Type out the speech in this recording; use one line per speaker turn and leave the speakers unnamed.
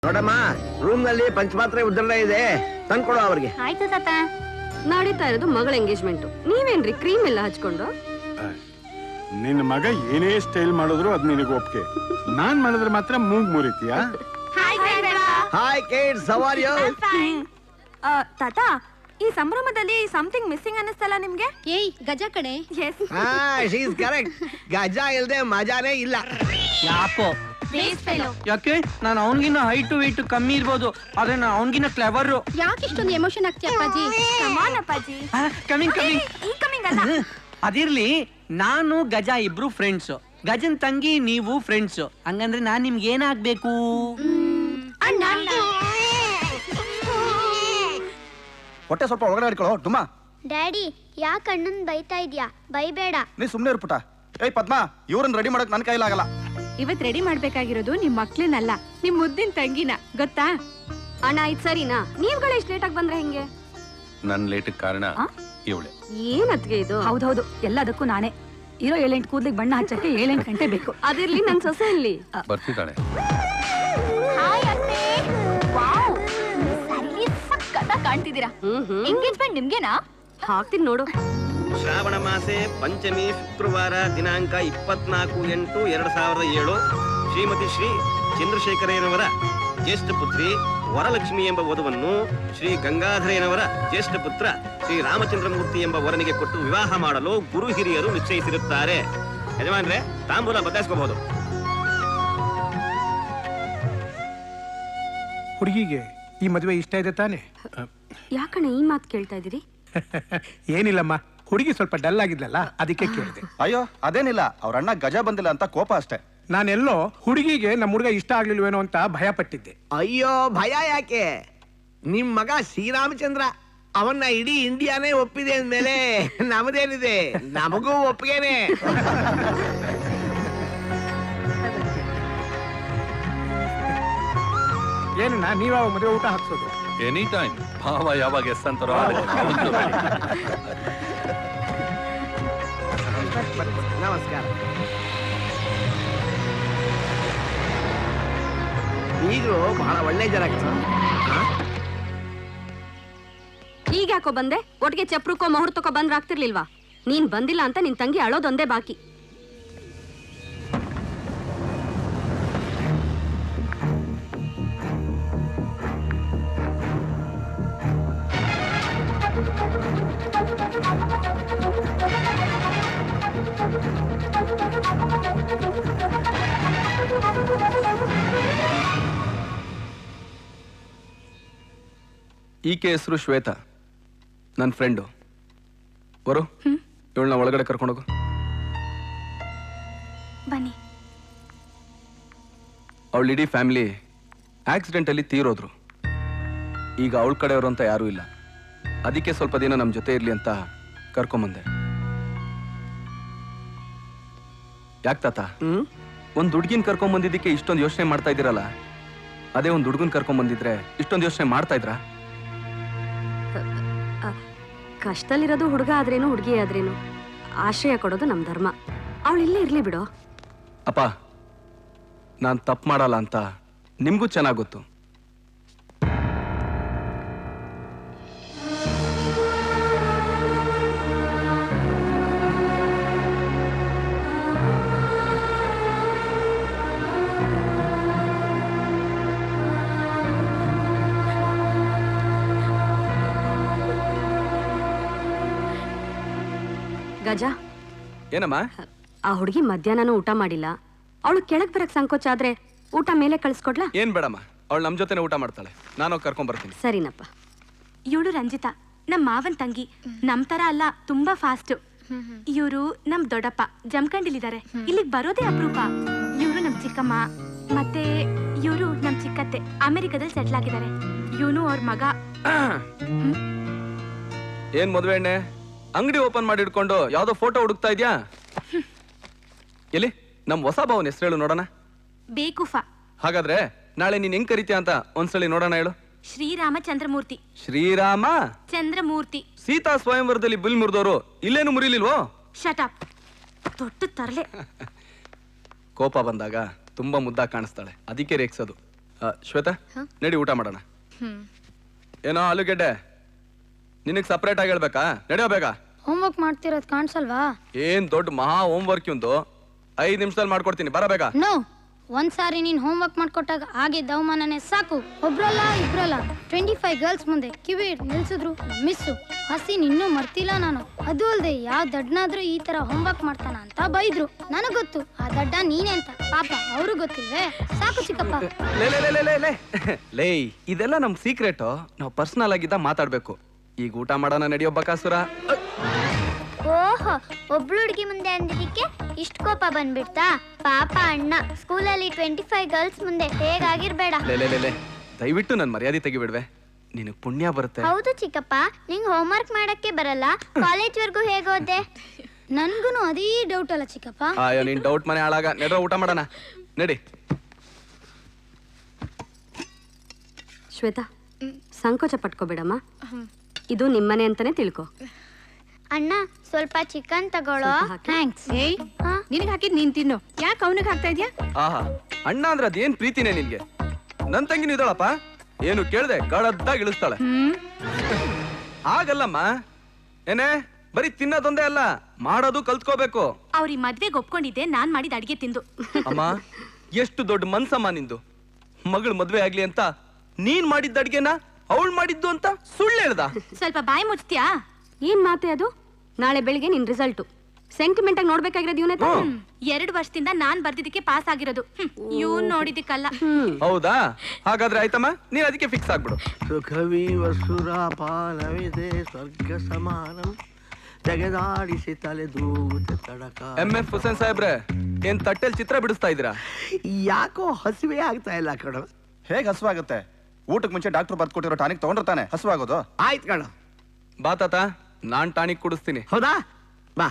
ನೋಡಮ್ಮ, ರೂಮ್ ನಲ್ಲಿ ಪಂಚಪಾತ್ರೆ ಉದ್ರಣ ಇದೆ, ತಂದ್ಕೊಡು ಅವ್ರಿಗೆ.
ಆಯ್ತು ತಾತ. ನಡೀತಾ ಇರೋದು ಮಗಳ ಎಂಗೇಜ್ಮೆಂಟ್. ನೀವೇನ್ರಿ ಕ್ರೀಮ್ ಎಲ್ಲ ಹಚ್ಕೊಂಡು?
ನಿನ್ನ ಮಗ ಏನೇ ಸ್ಟೈಲ್ ಮಾಡಿದ್ರು ಅದ್ ನಿನಗೆ ಒಪ್ಪಿಗೆ. ನಾನ್ ಮಾಡಿದ್ರೆ ಮಾತ್ರ ಮೂಗ್ ಮುರಿತೀಯಾ?
Hi kids, how are you?
ತಾತ, ಈ ಸಂಭ್ರಮದಲ್ಲಿ ಸಮಥಿಂಗ್ ಮಿಸ್ಸಿಂಗ್ ಅನ್ನಿಸ್ತಲ್ಲ ನಿಮ್ಗೆ?
ಏಯ್ ಗಜ ಕಣೆ.
ಹಾ, ಶಿ ಇಸ್ ಕರೆಕ್ಟ್. ಗಜ ಇಲ್ದೆ ಮಜಾನೇ ಇಲ್ಲ.
ಯಾಕೋ ಯಾಕೆ? ನಾನು ಅವನಿಗಿನ್ನ ಹೈಟು ವೆಯ್ಟ್ ಕಮ್ಮಿ ಇರ್ಬೋದು, ಆದ್ರೆ ನಾನು ಅವನಿಗಿನ್ನ ಕ್ಲೆವರ್.
ಯಾಕೆ ಇಷ್ಟೊಂದು ಎಮೋಷನ್ ಆಗ್ತೀಯ ಅಪ್ಪಾಜಿ?
ಕಮಿಂಗ್ ಅದಿರ್ಲಿ, ನಾನು ಗಜ ಇಬ್ರು ಫ್ರೆಂಡ್ಸ್. ಗಜನ್ ತಂಗಿ ನೀವು ಫ್ರೆಂಡ್ಸ್. ಹಂಗಂದ್ರೆ ನಾನ್ ನಿಮ್ಗೆ ಏನಾಗ್ಬೇಕು?
ಹೊಟ್ಟೆ ಸ್ವಲ್ಪ ಒಳಗಡೆ ಇಟ್ಕೊಳ್ಳೋ ಡುಮ್ಮ.
ಡ್ಯಾಡಿ, ಯಾಕೆ ಅಣ್ಣನ್ ಬೈತಾ ಇದ್ಯಾ? ಬೈಬೇಡ.
ನೀ ಸುಮ್ನೆ ಇರ್ಪುಟ. ಏಯ್ ಪದ್ಮ, ಇವ್ರನ್ನ ರೆಡಿ ಮಾಡಕ್ ನನ್ ಕೈಲಾಗಲ್ಲ.
ಇವತ್ ರೆಡಿ ಮಾಡ್ಬೇಕಾಗಿರೋದು ನಿಮ್ ಮಕ್ಳನ್ನಲ್ಲ, ನಿಮ್ ಮುದ್ದಿನ ತಂಗಿನ, ಗೊತ್ತಾ? ಅಣ್ಣ ಇದು ಸರಿನಾ? ನೀವ್ಗಳು ಎಷ್ಟು ಲೇಟ್ ಆಗಿ ಬಂದ್ರೆ ಹೆಂಗೆ?
ನನ್ ಲೇಟ್ ಕಾರಣ ಇವಳೆ.
ಏನತ್ಗೆ ಇದು?
ಹೌದೌದು, ಎಲ್ಲದಕ್ಕೂ ನಾನೇ. ಇರೋ 7-8 ಕೂದ್ಲಿಗೆ ಬಣ್ಣ ಹಚ್ಚಕ್ಕೆ 7-8 ಗಂಟೆ ಬೇಕು.
ಅದಿರ್ಲಿ, ನನ್ ಸೊಸೆ ಇಲ್ಲಿ
ಬರ್ತಿದ್ದಾಳೆ.
ಕಾಣ್ತಿದ್ದೀರಾ? ಎಂಗೇಜ್ಮೆಂಟ್ ನಿಮ್ಗೆನಾ?
ಹಾಕ್ತೀನಿ ನೋಡು.
ಶ್ರಾವಣ ಮಾಸೆ ಪಂಚಮಿ ಶುಕ್ರವಾರ ದಿನಾಂಕ 24/8/2007 ಶ್ರೀಮತಿ ಶ್ರೀ ಚಂದ್ರಶೇಖರಯ್ಯನವರ ಜ್ಯೇಷ್ಠ ಪುತ್ರಿ ವರಲಕ್ಷ್ಮಿ ಎಂಬ ವಧುವನ್ನು ಶ್ರೀ ಗಂಗಾಧರಯ್ಯನವರ ಜ್ಯೇಷ್ಠ ಪುತ್ರ ಶ್ರೀ ರಾಮಚಂದ್ರಮೂರ್ತಿ ಎಂಬ ವರನಿಗೆ ಕೊಟ್ಟು ವಿವಾಹ ಮಾಡಲು ಗುರು ಹಿರಿಯರು ನಿಶ್ಚಯಿಸಿರುತ್ತಾರೆ. ಯಜಮಾನ್ರೆ, ತಾಂಬೂಲ ಬದಲಾಯಿಸ್ಕೋಬಹುದು.
ಹುಡುಗಿಗೆ ಈ ಮದುವೆ ಇಷ್ಟ ಇದೆ ತಾನೆ?
ಯಾಕಣ್ಣ ಈ ಮಾತು ಕೇಳ್ತಾ ಇದೀರಿ?
ಏನಿಲ್ಲಮ್ಮ, ಹುಡುಗಿ ಸ್ವಲ್ಪ ಡಲ್ ಆಗಿದ್ಲಲ್ಲ, ಅದಕ್ಕೆ ಕೇಳಿದೆ.
ಅಯ್ಯೋ ಅದೇನಿಲ್ಲ, ಅವ್ರ ಅಣ್ಣ ಗಜ ಬಂದಿಲ್ಲ ಅಂತ ಕೋಪ ಅಷ್ಟೇ.
ನಾನೆಲ್ಲೋ ಹುಡುಗಿಗೆ ನಮ್ಮ ಹುಡುಗ ಇಷ್ಟ ಆಗ್ಲಿಲ್ವೇನೋ ಅಂತ ಭಯ ಪಟ್ಟಿದ್ದೆ.
ಅಯ್ಯೋ, ಭಯ ಯಾಕೆ? ನಿಮ್ ಮಗ ಶ್ರೀರಾಮಚಂದ್ರ ಅವನ್ನ ಇಡೀ ಇಂಡಿಯಾನೇ ಒಪ್ಪಿದೆ ಅಂದ್ಮೇಲೆ ನಮದೇನಿದೆ, ನಮಗೂ ಒಪ್ಪಿಗೆನೆ.
ಏನಣ್ಣ, ನೀವಾಗ ಮದುವೆ ಊಟ ಹಾಕ್ಸೋದು?
Any time. ಭಾವ ಯಾವಾಗ ಎಸ್ ಅಂತಾರೋ
ನಮಸ್ಕಾರ. ಈಗಲೂ ಬಹಳ ಒಳ್ಳೆ ಜನ.
ಈಗ ಯಾಕೋ ಬಂದೆ? ಒಟ್ಟಿಗೆ ಚಪ್ರಕ್ಕೋ ಮುಹೂರ್ತಕ್ಕೋ ಬಂದ್ರೆ ಆಗ್ತಿರ್ಲಿಲ್ವಾ? ನೀನ್ ಬಂದಿಲ್ಲ ಅಂತ ನಿನ್ ತಂಗಿ ಅಳೋದೊಂದೇ ಬಾಕಿ.
ಈಕೆ ಹೆಸರು ಶ್ವೇತಾ, ನನ್ನ ಫ್ರೆಂಡು. ಬರು, ಇವಳನ್ನ ಒಳಗಡೆ ಕರ್ಕೊಂಡೋಗು.
ಬನ್ನಿ.
ಅವಳ ಇಡೀ ಫ್ಯಾಮಿಲಿ ಆಕ್ಸಿಡೆಂಟಲ್ಲಿ ತೀರೋದ್ರು. ಈಗ ಅವಳ ಕಡೆಯವರು ಅಂತ ಯಾರೂ ಇಲ್ಲ. ಅದಕ್ಕೆ ಸ್ವಲ್ಪ ದಿನ ನಮ್ಮ ಜೊತೆ ಇರ್ಲಿ ಅಂತ ಕರ್ಕೊಂಬಂದೆ. ಯಾಕೆ ತಾತ, ಒಂದು ಹುಡುಗಿನ ಕರ್ಕೊಂಬಂದಿದ್ದಕ್ಕೆ ಇಷ್ಟೊಂದು ಯೋಚನೆ ಮಾಡ್ತಾ ಇದ್ದೀರಲ್ಲ? ಅದೇ ಒಂದು ಹುಡುಗನ್ ಕರ್ಕೊಂಬಂದಿದ್ರೆ ಇಷ್ಟೊಂದು ಯೋಚನೆ ಮಾಡ್ತಾ ಇದ್ರಾ?
ಕಷ್ಟದಲ್ಲಿರೋದು ಹುಡುಗ ಆದ್ರೇನು ಹುಡುಗಿ ಆದ್ರೇನು ಆಶ್ರಯ ಕೊಡೋದು ನಮ್ ಧರ್ಮ. ಅವಳು ಇಲ್ಲೇ ಇರ್ಲಿ ಬಿಡೋ.
ಅಪ್ಪ, ನಾನು ತಪ್ಪು ಮಾಡಲ್ಲ ಅಂತ ನಿಮ್ಗೂ ಚೆನ್ನಾಗಿ ಗೊತ್ತು.
ಗಜ,
ಏನಮ್ಮ?
ಆ ಹುಡುಗಿ ಮಧ್ಯಾಹ್ನನೂ ಊಟ ಮಾಡಿಲ್ಲ. ಅವಳು ಕೆಳಗ್ ಬರಕ್ ಸಂಕೋಚ ಆದ್ರೆ ಊಟ ಮೇಲೆ ಕಳಿಸ್ಕೊಡ್ಲಾ?
ಏನ್ ಬೇಡಮ್ಮ, ಅವಳು ನಮ್ಮ ಜೊತೆನೆ ಊಟ ಮಾಡ್ತಾಳೆ. ನಾನು ಕರ್ಕೊಂಡ್ ಬರ್ತೀನಿ.
ಸರಿನಪ್ಪ.
ಇವಳು ರಂಜಿತಾ, ನಮ್ ಮಾವನ್ ತಂಗಿ. ನಮ್ ತರ ಅಲ್ಲ, ತುಂಬಾ ಫಾಸ್ಟ್. ಇವರು ನಮ್ ದೊಡ್ಡಪ್ಪ ಜಮಖಂಡಿಲಿದ್ದಾರೆ. ಇಲ್ಲಿಗೆ ಬರೋದೇ ಅಪರೂಪ. ಇವರು ನಮ್ ಚಿಕ್ಕಮ್ಮ, ಮತ್ತೆ ಇವರು ನಮ್ ಚಿಕ್ಕತ್ತೆ ಅಮೆರಿಕದಲ್ಲಿ ಸೆಟ್ಲ್ ಆಗಿದ್ದಾರೆ. ಇವನು ಅವ್ರ ಮಗ.
ಏನ್ ಮದ್ವೆ ಎಣ್ಣೆ ಅಂಗಡಿ ಓಪನ್ ಮಾಡಿ ಇಟ್ಕೊಂಡು ಯಾವ್ದೋ ಫೋಟೋ ಹುಡುಕ್ತಾ ಇದ್ಯಾ? ಎಲ್ಲಿ ನಮ್ ಹೊಸ ಭಾವನ ಹೆಸರು ಹೇಳು ನೋಡೋಣ.
ಬೇಕುಫಾ.
ಹಾಗಾದ್ರೆ ನಾಳೆ ನೀನ್ ಹೆಂಗ್ ಕರಿತೀಯ ಅಂತ ಒಂದ್ಸಲಿ ನೋಡೋಣ, ಹೇಳು.
ಶ್ರೀರಾಮ ಚಂದ್ರಮೂರ್ತಿ.
ಶ್ರೀರಾಮ
ಚಂದ್ರಮೂರ್ತಿ.
ಸೀತಾ ಸ್ವಯಂವರದಲ್ಲಿ ಬಿಲ್ ಮುರಿದವರು ಇಲ್ಲೇನು ಮುರಿಲಿಲ್ವೋ?
ಶಟಪ್. ದೊಡ್ಡ ತರಲೆ.
ಕೋಪ ಬಂದಾಗ ತುಂಬಾ ಮುದ್ದಾಗಿ ಕಾಣಿಸ್ತಾಳೆ, ಅದಕ್ಕೆ ರೇಗ್ಸೋದು. ಶ್ವೇತಾ ನಡಿ ಊಟ ಮಾಡೋಣ. ಏನೋ ಆಲೂಗೆಡ್ಡೆ ನಿನಗ್ ಸಪ್ರೇಟ್ ಆಗಿ ಹೇಳ್ಬೇಕಾ? ನಡೆಯೋ ಬೇಗ.
ಹೋಮ್ವರ್ಕ್ ಮಾಡ್ತಿರೋದು ಕಾಣಿಸಲ್ವಾ?
ಏನ್ ದೊಡ್ಡ ಮಹಾ ಹೋಮ್ ವರ್ಕ್ ಒಂದು 5 ನಿಮಿಷದಲ್ಲಿ ಮಾಡ್ಕೊಡ್ತೀನಿ, ಬರ ಬೇಗ.
ನೋ, ಒಂದ್ಸಾರಿ ನೀನ್ ಹೋಮ್ವರ್ಕ್ ಮಾಡ್ಕೊಟ್ಟಾಗ ಆಗಿದ್ದ ಅವಮಾನನೇ ಸಾಕು. ಒಬ್ರಲ್ಲ ಇಬ್ರಲ್ಲ 25 ಗರ್ಲ್ಸ್ ಮುಂದೆ ಕಿವಿ ನಿಲ್ಸಿದ್ರು ಮಿಸ್ಸು. ಹಸಿನ್ ಇನ್ನೂ ಮರ್ತಿಲ್ಲ ನಾನು. ಅದು ಅಲ್ದೆ ಯಾವ ದಡ್ಡನಾದ್ರೂ ಈ ತರ ಹೋಮ್ವರ್ಕ್ ಮಾಡ್ತಾನ ಅಂತ ಬೈದ್ರು. ನನಗ್ ಗೊತ್ತು ಆ ದಡ್ಡ ನೀನೇ ಅಂತ. ಪಾಪ ಅವ್ರು ಗೊತ್ತಿಲ್ವೇ? ಸಾಕು ಚಿಕ್ಕಪ್ಪ.
ಲೇ ಇದೆಲ್ಲ ನಮ್ ಸೀಕ್ರೆಟ್, ನಾವು ಪರ್ಸನಲ್ ಆಗಿದ್ದ ಮಾತಾಡ್ಬೇಕು. ಈಗ ಊಟ ಮಾಡೋಣ ನಡಿಯೋ ಬಕಾಸುರ.
ಓಹೋ, ಒಬ್ಳು ಹುಡುಗಿ ಮುಂದೆ ಅಂದಿದ್ದಕ್ಕೆ ಇಷ್ಟ ಕೋಪ ಬಂದ್ಬಿಡ್ತಾ? ಪಾಪ ಅಣ್ಣ ಸ್ಕೂಲಲ್ಲಿ 25 ಗರ್ಲ್ಸ್ ಮುಂದೆ ಹೇಗಾಗಿರ್ಬೇಡ.
ಲೇ ದಯವಿಟ್ಟು ನನ್ ಮರ್ಯಾದೆ ತೆಗಿಬಿಡ್ವೆ, ನಿನಗ್ ಪುಣ್ಯ ಬರುತ್ತೆ.
ಹೌದು ಚಿಕ್ಕಪ್ಪ, ನಿಂಗ್ ಹೋಮ್ವರ್ಕ್ ಮಾಡಕ್ಕೆ ಬರಲ್ಲ, ಕಾಲೇಜ್ ವರ್ಗೂ ಹೇಗೋದೆ? ನನ್ಗೂನು ಅದೇ ಡೌಟ್ ಅಲ್ಲ ಚಿಕ್ಕಪ್ಪ.
ಅಯ್ಯೋ ನಿನ್ ಡೌಟ್ ಮನೆ ಹಾಳಾಗ. ನಡ್ರ ಊಟ ಮಾಡೋಣ ನಡಿ.
ಶ್ವೇತಾ, ಸಂಕೋಚ ಪಟ್ಕೋಬೇಡಮ್ಮ, ಇದು ನಿಮ್ಮನೆ ಅಂತಾನೆ ತಿಳ್ಕೊ.
ಅಣ್ಣ ಸ್ವಲ್ಪ ಚಿಕನ್ ತಗೊಳ್ಳೋ.
ಥ್ಯಾಂಕ್ಸ್. ಏಯ್, ನಿನಗೆ ಹಾಕಿದ್ ನೀನ್ ತಿನ್ನು, ಯಾಕೆ ಅವನಿಗೆ ಹಾಕ್ತಾ ಇದ್ಯಾ?
ಆಹಾ, ಅಣ್ಣ ಅಂದ್ರೆ ಅದೇನ್ ಪ್ರೀತಿನೇ ನಿನ್ಗೆ. ನನ್ ತಂಗಿನೂ ಇದ್ದಾಳಪ್ಪ, ಏನು ಕೇಳ್ದೆ ಗಡದ್ದಾಗ ಇಳಿಸ್ತಾಳೆ. ಆಗಲ್ಲಮ್ಮ, ಏನೇ ಬರೀ ತಿನ್ನೋದೊಂದೇ ಅಲ್ಲ, ಮಾಡೋದು ಕಲ್ತ್ಕೋಬೇಕು.
ಅವ್ರಿಗೆ ಮದ್ವೆಗೆ ಒಪ್ಕೊಂಡಿದ್ದೆ ನಾನ್ ಮಾಡಿದ ಅಡಿಗೆ ತಿಂದು.
ಅಮ್ಮ ಎಷ್ಟು ದೊಡ್ಡ ಮನ್ಸಮ್ಮ ನಿಂದು. ಮಗಳು ಮದ್ವೆ ಆಗ್ಲಿ ಅಂತ ನೀನ್ ಮಾಡಿದ್ದ ಅಡ್ಗೆನ ಅವಳು ಮಾಡಿದ್ದು ಅಂತ ಸುಳ್ಳು ಹೇಳ್ದ.
ಸ್ವಲ್ಪ ಬಾಯಿ ಮುಚ್ತೀಯಾ?
ಏನ್ ಮಾತೆ ಅದು? ನಾಳೆ ಬೆಳಿಗ್ಗೆ ನಿನ್ ರಿಸಲ್ಟು. ಸೆಂಟಿಮೆಂಟ್ ಆಗಿ ನೋಡ್ಬೇಕಾಗಿರೋದು ಇವನೇ ತಾನೆ.
2 ವರ್ಷದಿಂದ ನಾನ್ ಬರ್ದಿದ್ದಕ್ಕೆ ಪಾಸ್ ಆಗಿರೋದು, ಇವ್ನ್ ನೋಡಿದಕ್ಕಲ್ಲ.
ಹೌದಾ? ಹಾಗಾದ್ರೆ ಆಯ್ತಮ್ಮ, ನೀನ್ ಅದಕ್ಕೆ ಫಿಕ್ಸ್ ಆಗ್ಬಿಡು.
ಸುಖವೀವ ಸುರಾಪಾನವಿದೆ ಸ್ವರ್ಗ ಸಮಾನಂ ತೆಗೆದಾಡಿಸಿ ತಲೆ ದೂತೆ ತಡಕ.
MF ಹುಸೇನ್ ಸಾಹೇಬ್ರೆ, ಏನ್ ತಟ್ಟೆಲ್ ಚಿತ್ರ ಬಿಡಿಸ್ತಾ ಇದ್ದೀರಾ?
ಯಾಕೋ ಹಸಿವೆ ಆಗ್ತಾ ಇಲ್ಲ ಕಣ.
ಹೇಗೆ ಹಸುವಾಗುತ್ತೆ? ಊಟಕ್ಕೆ ಮುಂಚೆ ಡಾಕ್ಟರ್ ಬರ್ಕೊಟ್ಟಿರೋ ಟಾನಿಕ್ ತಗೊಂಡಿರ್ತಾನೆ ಹಸುವಾಗೋದು.
ಆಯ್ತು ಕಣ.
ಬಾ ತಾತ, ನಾನ್ ಟಾನಿಕ್ ಕುಡಿಸ್ತೀನಿ.
ಹೌದಾ? ಬಾ.